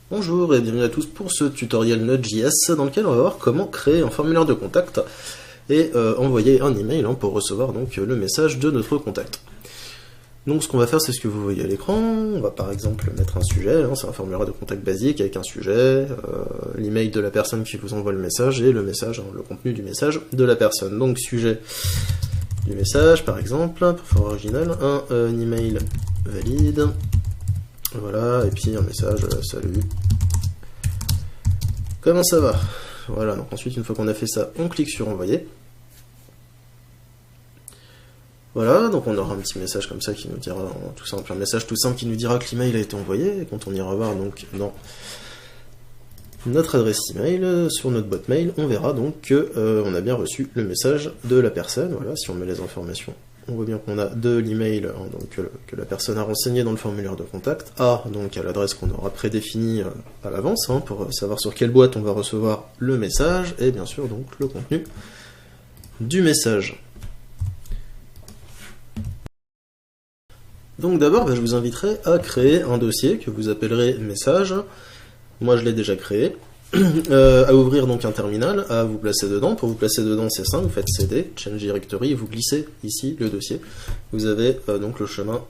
Bonjour et bienvenue à tous pour ce tutoriel Node.js dans lequel on va voir comment créer un formulaire de contact et envoyer un email pour recevoir donc le message de notre contact. Donc ce qu'on va faire, c'est ce que vous voyez à l'écran. On va par exemple mettre un sujet, c'est un formulaire de contact basique avec un sujet, l'email de la personne qui vous envoie le message et le message, le contenu du message de la personne. Donc sujet du message par exemple, pour faire original, un email valide. Voilà, et puis un message, salut, comment ça va? Voilà, donc ensuite, une fois qu'on a fait ça, on clique sur envoyer. Voilà, donc on aura un petit message comme ça qui nous dira, tout simple, un message tout simple qui nous dira que l'email a été envoyé, et quand on ira voir donc dans notre adresse email, sur notre boîte mail, on verra donc que on a bien reçu le message de la personne. Voilà, si on met les informations, on voit bien qu'on a de l'email donc que la personne a renseigné dans le formulaire de contact, donc à l'adresse qu'on aura prédéfinie à l'avance, pour savoir sur quelle boîte on va recevoir le message, et bien sûr donc le contenu du message. Donc d'abord, je vous inviterai à créer un dossier que vous appellerez message. Moi je l'ai déjà créé. À ouvrir donc un terminal, à vous placer dedans. Pour vous placer dedans, c'est simple, vous faites cd, change directory, et vous glissez ici le dossier. Vous avez donc le chemin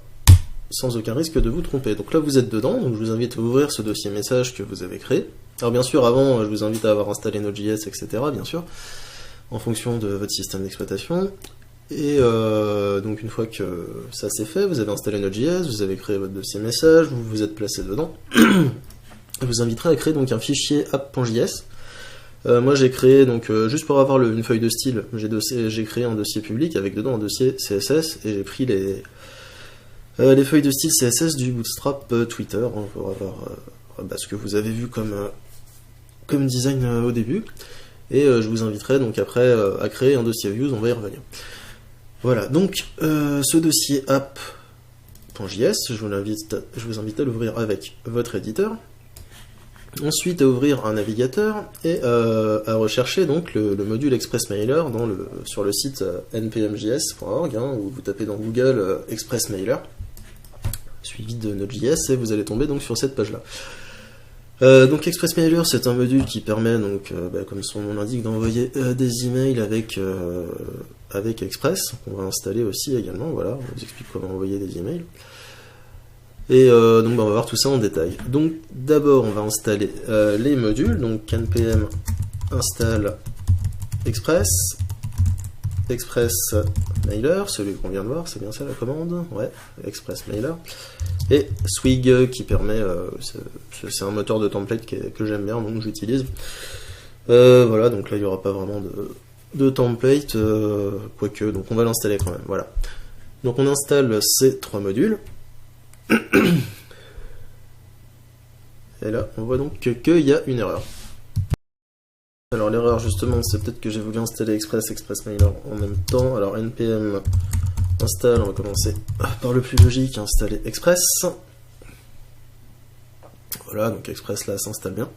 sans aucun risque de vous tromper. Donc là vous êtes dedans, donc je vous invite à ouvrir ce dossier message que vous avez créé. Alors bien sûr, avant, je vous invite à avoir installé Node.js, etc. bien sûr, en fonction de votre système d'exploitation. Et donc une fois que ça c'est fait, vous avez installé Node.js, vous avez créé votre dossier message, vous vous êtes placé dedans. Je vous inviterai à créer donc un fichier app.js. Moi j'ai créé, donc juste pour avoir une feuille de style, j'ai créé un dossier public avec dedans un dossier CSS, et j'ai pris les feuilles de style CSS du Bootstrap Twitter, pour avoir ce que vous avez vu comme design au début. Et je vous inviterai donc après à créer un dossier views, on va y revenir. Voilà, donc ce dossier app.js, je vous invite à l'ouvrir avec votre éditeur. Ensuite, à ouvrir un navigateur et à rechercher donc le module ExpressMailer sur le site npmjs.org, où vous tapez dans Google ExpressMailer, suivi de Node.js, et vous allez tomber donc sur cette page-là. Donc ExpressMailer, c'est un module qui permet donc, comme son nom l'indique, d'envoyer des emails avec Express, qu'on va installer aussi également. Voilà, on vous explique comment envoyer des emails. Et donc on va voir tout ça en détail. Donc d'abord on va installer les modules, donc npm install express mailer, celui qu'on vient de voir, c'est bien ça la commande, ouais, express mailer, et Swig qui permet, c'est un moteur de template que j'aime bien, donc j'utilise. Voilà, donc là il n'y aura pas vraiment de template, quoique, donc on va l'installer quand même, voilà. Donc on installe ces trois modules. Et là, on voit donc qu'il y a une erreur. Alors l'erreur justement, c'est peut-être que j'ai voulu installer ExpressMailer en même temps. Alors npm install, on va commencer par le plus logique, installer Express. Voilà, donc Express là s'installe bien.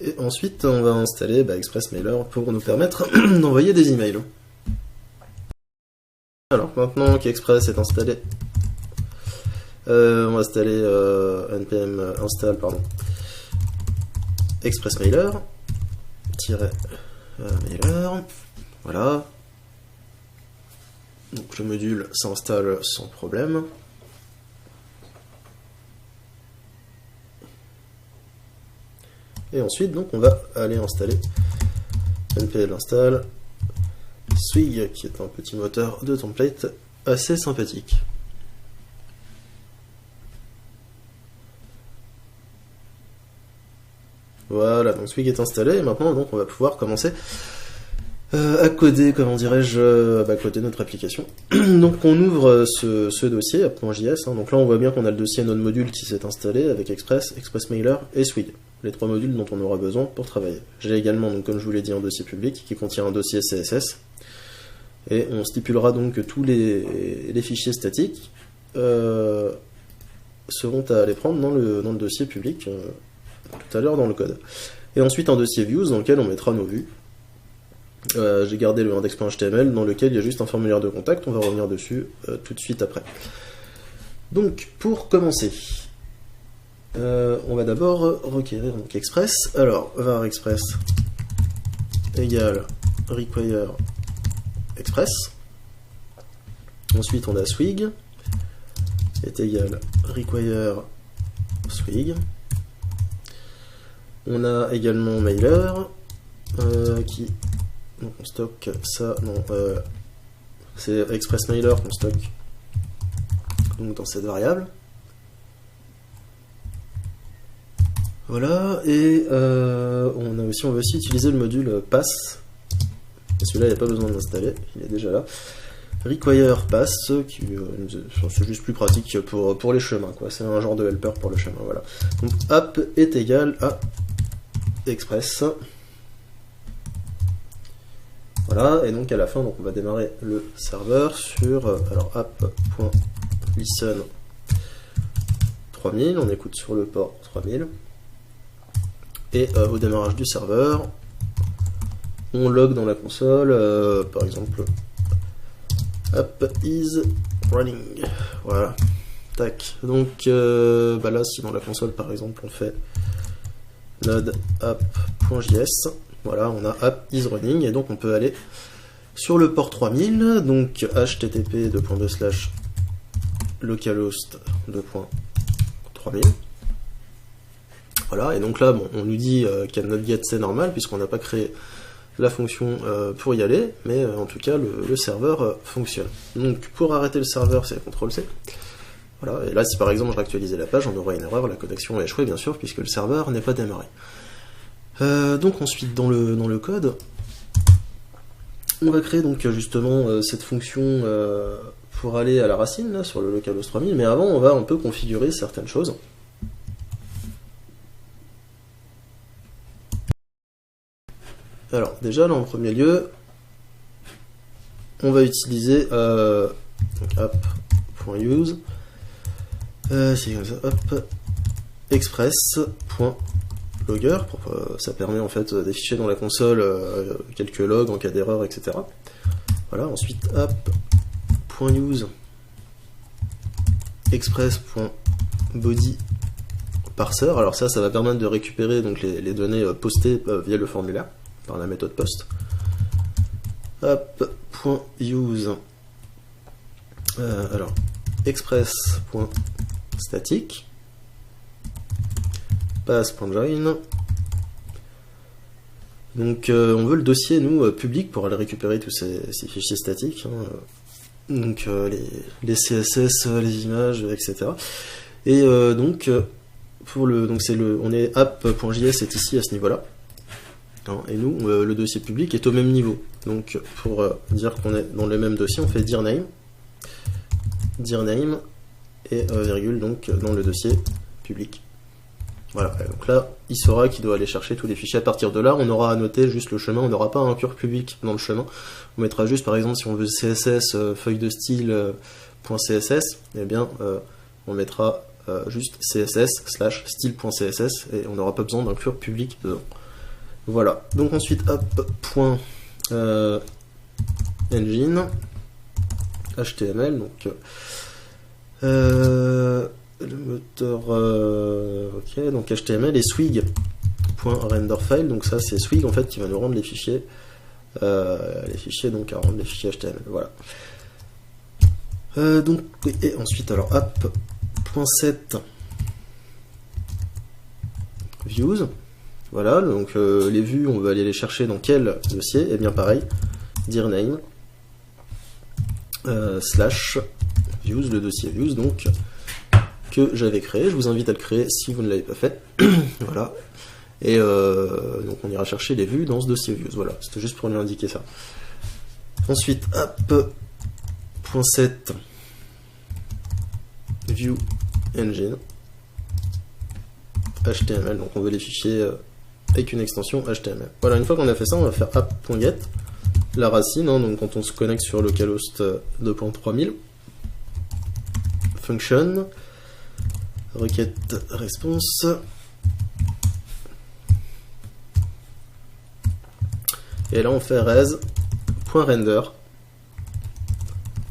Et ensuite, on va installer ExpressMailer pour nous permettre d'envoyer des emails. Alors maintenant qu'Express est installé, on va installer npm install ExpressMailer -mailer, voilà. Donc le module s'installe sans problème. Et ensuite donc on va aller installer npm install Swig, qui est un petit moteur de template assez sympathique. Voilà, donc Swig est installé, et maintenant donc on va pouvoir commencer à coder, comment dirais-je, coder notre application. Donc on ouvre ce dossier app.js, donc là on voit bien qu'on a le dossier Node module qui s'est installé avec ExpressMailer et Swig, les trois modules dont on aura besoin pour travailler. J'ai également, donc, comme je vous l'ai dit, un dossier public qui contient un dossier CSS, et on stipulera donc que tous les fichiers statiques seront à aller prendre dans le dossier public tout à l'heure dans le code. Et ensuite un dossier views dans lequel on mettra nos vues. J'ai gardé le index.html dans lequel il y a juste un formulaire de contact, on va revenir dessus tout de suite après. Donc, pour commencer, on va d'abord requérir donc express. Alors, var express égale require express. Ensuite, on a swig est égal require swig. On a également mailer qui donc on stocke ça, non, c'est express mailer qu'on stocke donc dans cette variable. Voilà, et on a on veut aussi utiliser le module pass. Celui-là, il n'y a pas besoin de l'installer, il est déjà là. Require pass, qui c'est juste plus pratique pour les chemins, quoi. C'est un genre de helper pour le chemin, voilà. Donc app est égal à express. Voilà, et donc à la fin, donc on va démarrer le serveur sur alors app.listen 3000, on écoute sur le port 3000. Et au démarrage du serveur, on log dans la console, par exemple, app is running. Voilà. Tac. Donc là, si dans la console, par exemple, on fait node app.js, voilà, on a app is running, et donc on peut aller sur le port 3000, donc http://localhost 2.3000. Voilà, et donc là, bon, on nous dit qu'à notre get c'est normal, puisqu'on n'a pas créé la fonction pour y aller, mais en tout cas, le serveur fonctionne. Donc, pour arrêter le serveur, c'est CTRL-C. Voilà, et là, si par exemple je réactualisais la page, on aurait une erreur, la connexion a échoué, bien sûr, puisque le serveur n'est pas démarré. Donc ensuite, dans le code, on va créer donc justement cette fonction pour aller à la racine, là, sur le localhost 3000, mais avant, on va un peu configurer certaines choses. Alors, déjà, là, en premier lieu, on va utiliser app.use, c'est comme ça, hop, express.logger, ça permet en fait d'afficher dans la console quelques logs en cas d'erreur, etc. Voilà, ensuite app.use express.body parser, alors ça va permettre de récupérer donc les données postées via le formulaire par la méthode post. App.use alors express.static pass.join. Donc on veut le dossier nous public pour aller récupérer tous ces fichiers statiques, hein. Donc les CSS, les images, etc. Et donc pour on est app.js est ici à ce niveau-là. Et nous, le dossier public est au même niveau. Donc, pour dire qu'on est dans le même dossier, on fait dir name, et virgule, donc, dans le dossier public. Voilà, et donc là, il saura qu'il doit aller chercher tous les fichiers. À partir de là, on aura à noter juste le chemin, on n'aura pas un inclure public dans le chemin. On mettra juste, par exemple, si on veut CSS, feuille de style, .css, eh bien, on mettra juste css/style.css, et on n'aura pas besoin d'inclure public dedans. Voilà, donc ensuite app.engine HTML, donc le moteur ok, donc HTML et swig.renderFile, donc ça c'est swig en fait qui va nous rendre les fichiers donc à rendre les fichiers HTML, voilà. Donc et ensuite alors app.set views. Voilà, donc les vues, on va aller les chercher dans quel dossier? Et bien pareil, dir name slash views, le dossier views, donc que j'avais créé. Je vous invite à le créer si vous ne l'avez pas fait. Voilà. Et donc on ira chercher les vues dans ce dossier views. Voilà, c'était juste pour lui indiquer ça. Ensuite, app.set view engine HTML, donc on veut les fichiers avec une extension HTML. Voilà, une fois qu'on a fait ça, on va faire app.get, la racine, hein, donc quand on se connecte sur localhost 2.3000, function, requête response, et là on fait res.render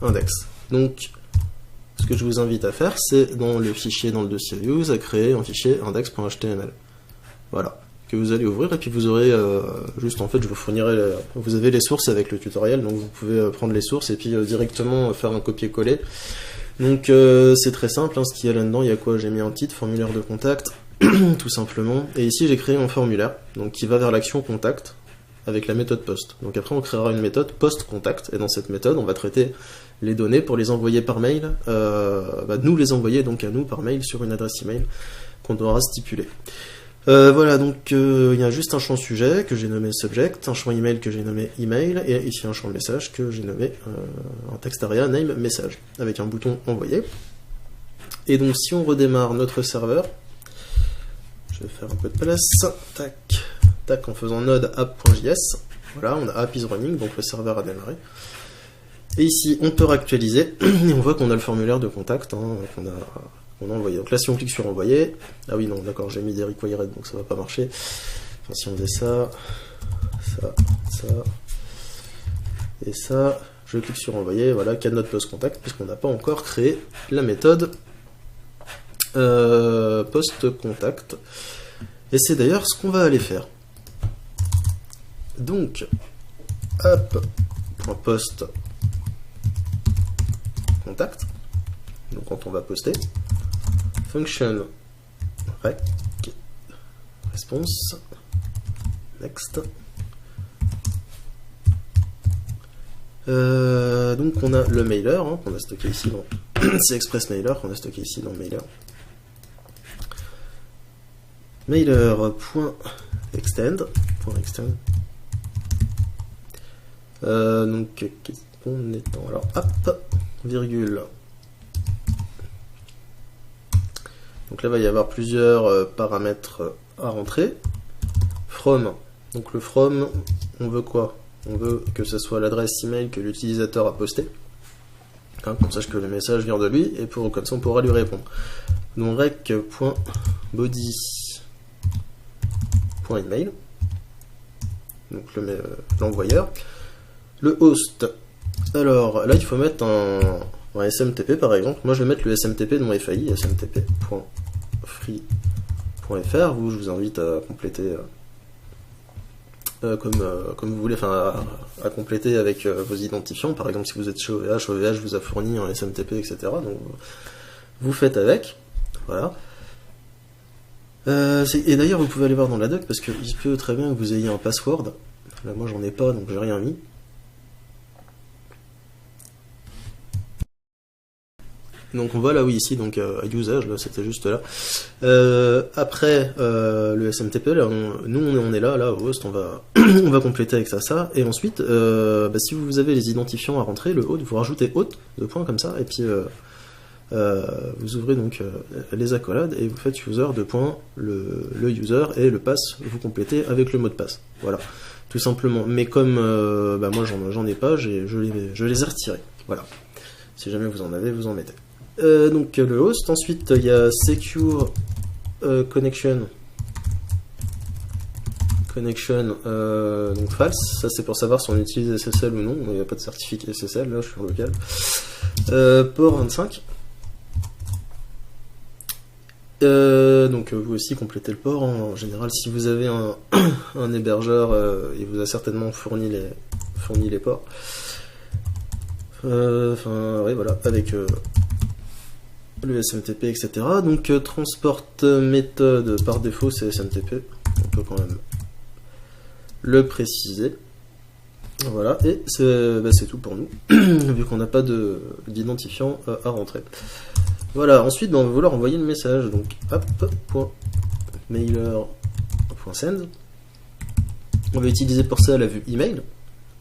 index. Donc ce que je vous invite à faire, c'est dans le fichier, dans le dossier use, à créer un fichier index.html. Voilà, que vous allez ouvrir, et puis vous aurez juste, en fait, je vous fournirai, vous avez les sources avec le tutoriel, donc vous pouvez prendre les sources et puis directement faire un copier-coller. Donc c'est très simple, hein, ce qu'il y a là-dedans, il y a quoi? J'ai mis un titre, formulaire de contact, tout simplement, et ici j'ai créé un formulaire, donc qui va vers l'action contact, avec la méthode post. Donc après on créera une méthode post contact, et dans cette méthode on va traiter les données pour les envoyer par mail, nous les envoyer donc à nous par mail sur une adresse email qu'on devra stipuler. Voilà, donc il y a juste un champ sujet que j'ai nommé subject, un champ email que j'ai nommé email, et ici un champ message que j'ai nommé un text area name message, avec un bouton envoyer. Et donc si on redémarre notre serveur, je vais faire un peu de place, tac, en faisant node app.js, voilà, on a app is running, donc le serveur a démarré. Et ici on peut réactualiser, et on voit qu'on a le formulaire de contact, hein, qu'on a envoyé. Donc là, si on clique sur envoyer, ah oui, non, d'accord, j'ai mis des required, donc ça va pas marcher. Enfin, si on faisait ça, et ça, je clique sur envoyer, voilà, cannot post contact, puisqu'on n'a pas encore créé la méthode post contact. Et c'est d'ailleurs ce qu'on va aller faire. Donc, app.post contact, donc quand on va poster, function rec response next. Donc on a le mailer hein, qu'on a stocké ici dans c'est express mailer qu'on a stocké ici dans mailer. Mailer.extend donc qu'est-ce qu'on est en alors app virgule. Donc là, il va y avoir plusieurs paramètres à rentrer. From, donc le from, on veut quoi? On veut que ce soit l'adresse email que l'utilisateur a postée, hein, qu'on sache que le message vient de lui, et comme ça on pourra lui répondre. Donc rec.body.email, donc l'envoyeur. Le host, alors là il faut mettre un SMTP par exemple. Moi je vais mettre le SMTP de mon FAI, smtp.free.fr, où je vous invite à compléter comme vous voulez, enfin à compléter avec vos identifiants. Par exemple si vous êtes chez OVH vous a fourni un SMTP, etc. Donc vous faites avec, voilà. Et d'ailleurs vous pouvez aller voir dans la doc, parce qu'il peut très bien que vous ayez un password. Là moi j'en ai pas, donc j'ai rien mis. Donc on voit là, oui, ici, donc à usage, là, c'était juste là. Après le SMTP, là, nous on est là, au host, on va compléter avec ça, et ensuite, si vous avez les identifiants à rentrer, le hôte, vous rajoutez hôte, de points comme ça, et puis vous ouvrez donc les accolades, et vous faites user, de points, le user, et le pass, vous complétez avec le mot de passe. Voilà, tout simplement. Mais comme moi j'en ai pas, je les ai retirés. Voilà. Si jamais vous en avez, vous en mettez. Donc le host, ensuite il y a secure connection donc false, ça c'est pour savoir si on utilise SSL ou non, il n'y a pas de certificat SSL, là je suis en local. Port 25, donc vous aussi complétez le port, hein. En général si vous avez un hébergeur, il vous a certainement fourni les ports. Enfin oui voilà, avec le SMTP, etc. Donc transport méthode par défaut c'est SMTP, on peut quand même le préciser. Voilà, et c'est tout pour nous, vu qu'on n'a pas d'identifiant à rentrer. Voilà, ensuite on va vouloir envoyer le message, donc app.mailer.send. On va utiliser pour ça la vue email,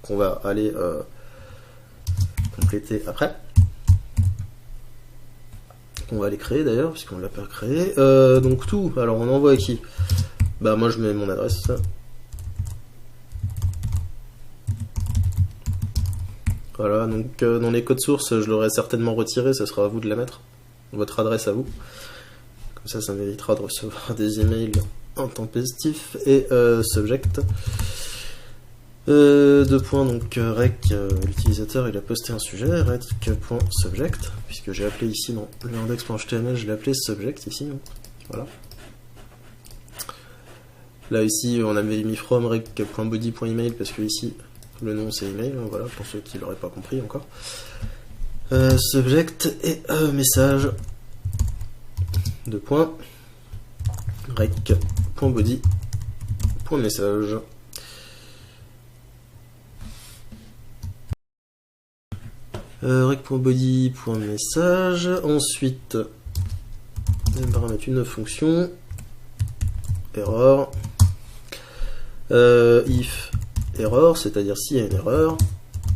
qu'on va aller compléter après. On va aller créer d'ailleurs, puisqu'on ne l'a pas créé. Donc tout, alors on envoie à qui? Moi je mets mon adresse. Voilà, donc dans les codes sources, je l'aurai certainement retiré, ce sera à vous de la mettre. Votre adresse à vous. Comme ça m'évitera de recevoir des emails intempestifs. Et subject. Deux points, donc rec, l'utilisateur il a posté un sujet, rec.subject, puisque j'ai appelé ici dans le index.html, je l'ai appelé subject ici, donc, voilà. Là ici on avait mis from rec.body.email parce que ici le nom c'est email, voilà, pour ceux qui l'auraient pas compris encore. Subject et message, deux points, rec.body.message. Rec.body.message, ensuite on va mettre une fonction error if error, c'est-à-dire s'il y a une erreur,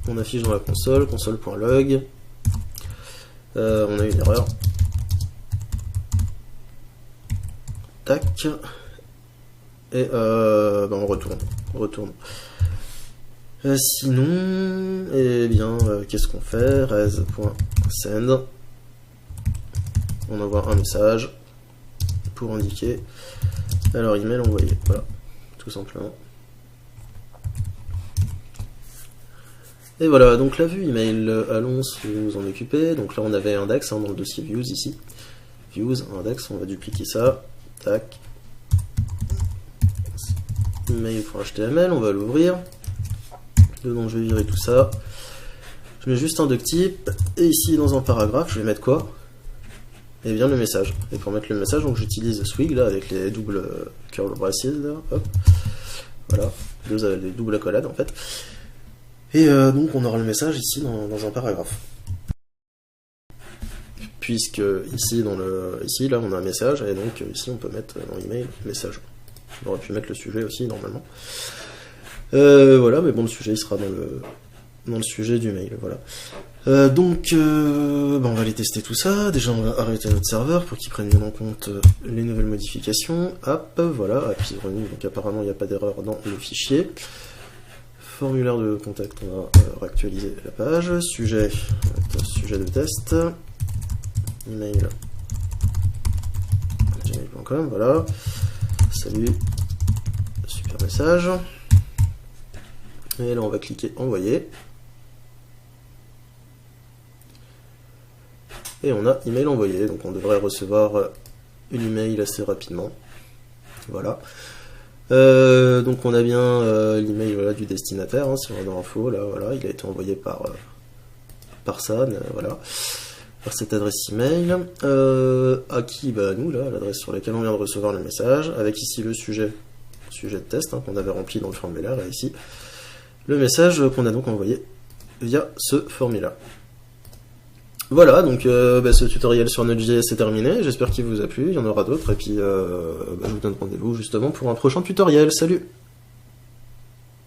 on affiche dans la console, console.log, on a une erreur, tac, et on retourne. Sinon, eh bien, qu'est-ce qu'on fait? Res.send, on envoie un message pour indiquer alors email envoyé, voilà, tout simplement. Et voilà, donc la vue email, allons nous en occuper. Donc là on avait index dans le dossier views ici, views, index, on va dupliquer ça, tac, email.html, on va l'ouvrir. Dedans je vais virer tout ça, je mets juste un doctype, et ici dans un paragraphe je vais mettre quoi? Et bien le message. Et pour mettre le message, donc j'utilise swig là avec les doubles curl braces là, hop, voilà, les doubles accolades en fait. Et donc on aura le message ici dans un paragraphe. Puisque ici là on a un message, et donc ici on peut mettre dans l'email message. On aurait pu mettre le sujet aussi normalement. Voilà, mais bon, le sujet il sera dans le sujet du mail, voilà. Donc, on va aller tester tout ça. Déjà, on va arrêter notre serveur pour qu'il prenne bien en compte les nouvelles modifications. Hop, voilà, app is running, donc apparemment il n'y a pas d'erreur dans le fichier. Formulaire de contact, on va réactualiser la page. Sujet de test. Email gmail.com, voilà. Salut, super message. Et là on va cliquer envoyer. Et on a email envoyé, donc on devrait recevoir une email assez rapidement. Voilà. Donc on a bien l'email voilà, du destinataire, si on va dans info, là voilà, il a été envoyé par San, voilà, par cette adresse email. À qui? Bah nous là, l'adresse sur laquelle on vient de recevoir le message, avec ici le sujet de test qu'on avait rempli dans le formulaire, et ici le message qu'on a donc envoyé via ce formulaire. Voilà, donc ce tutoriel sur Node.js est terminé, j'espère qu'il vous a plu, il y en aura d'autres, et puis je vous donne rendez-vous justement pour un prochain tutoriel. Salut!